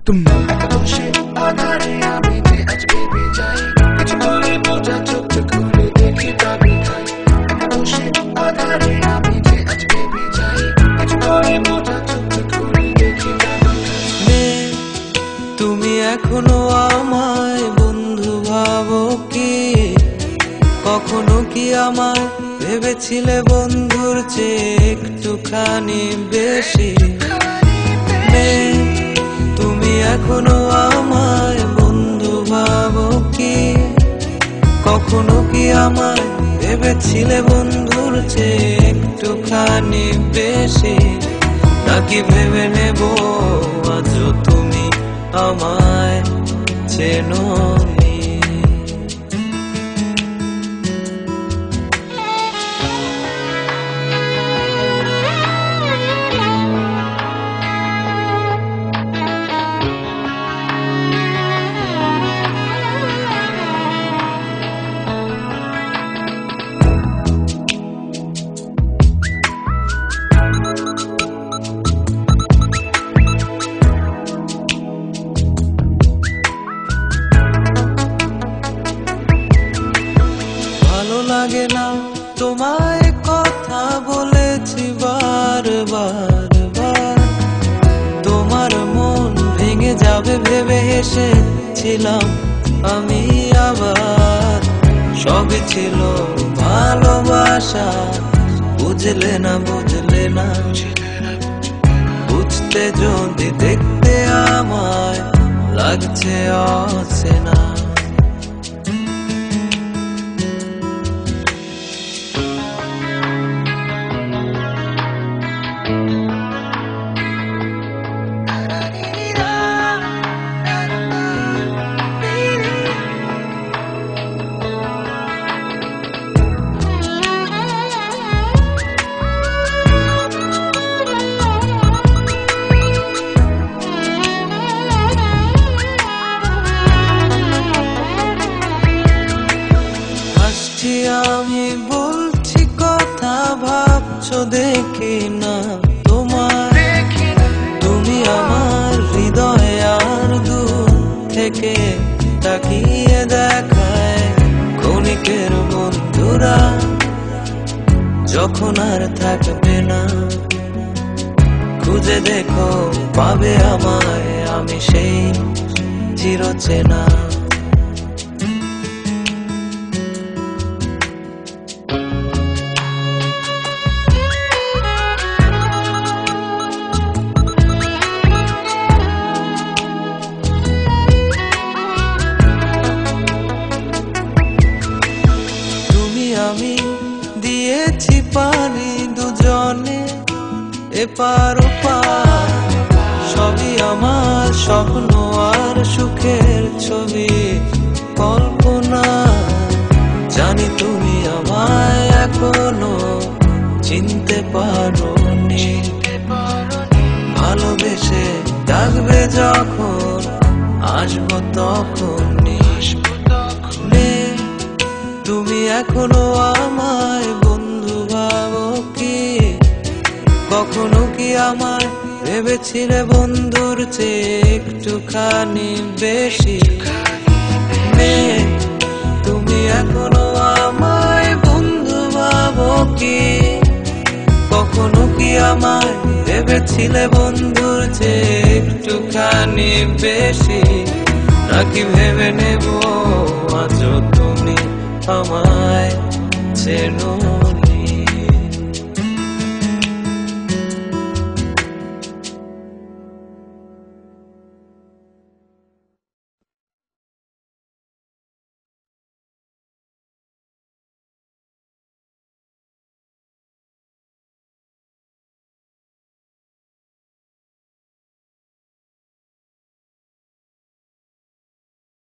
তুমি এখনো আমায় বন্ধু ভাবো কি? কখনো কি আমায় ভেবেছিলে বন্ধুর চেয়ে একটুখানি বেশি? তুমি এখনো আমায় বন্ধু ভাবো কি? কখনো কি আমায় ভেবেছিলে বন্ধুর চেয়ে একটুখানি বেশি? নাকি ভেবে নেব আজও তুমি আমায় চেনোনি? লাগে না তোমায় কথা বলেছি বারবার, তোমার মন ভেঙে যাবে ভেবে হেসেছিলাম আমি আবার। সবই ছিল ভালোবাসা, বুঝলে না বুঝতে যদি দেখতে আমায় লাগছে অচেনা। আমি বলছি কথা ভাবছো দেখি না তোমার? তুমি আমার হৃদয়ে আর দূর থেকে তাকিয়ে দেখায় ক্ষণিকের বন্ধুরা যখন আর থাকবে না। খুঁজে দেখো পাবে আমায়, আমি সেই চিরচেনা। আমি দিয়েছি পানি দুজনে এপার ওপার, সবই আমার স্বপ্ন আর সুখের ছবি কল্পনা। জানি তুমি আমায় এখনো চিনতে পারোনি, ভালোবেসে ডাকবে যখন আসবো তখনই। তুমি এখনো আমায় বন্ধু ভাবো কি? কখনো কি আমায় ভেবেছিলে বন্ধুর চেয়ে একটুখানি বেশি? তুমি এখনো আমায় বন্ধু ভাবো কি? কখনো কি আমায় ভেবেছিলে বন্ধুর চেয়ে একটুখানি বেশি? নাকি ভেবে নেব আজও তুমি আমায় চেনো?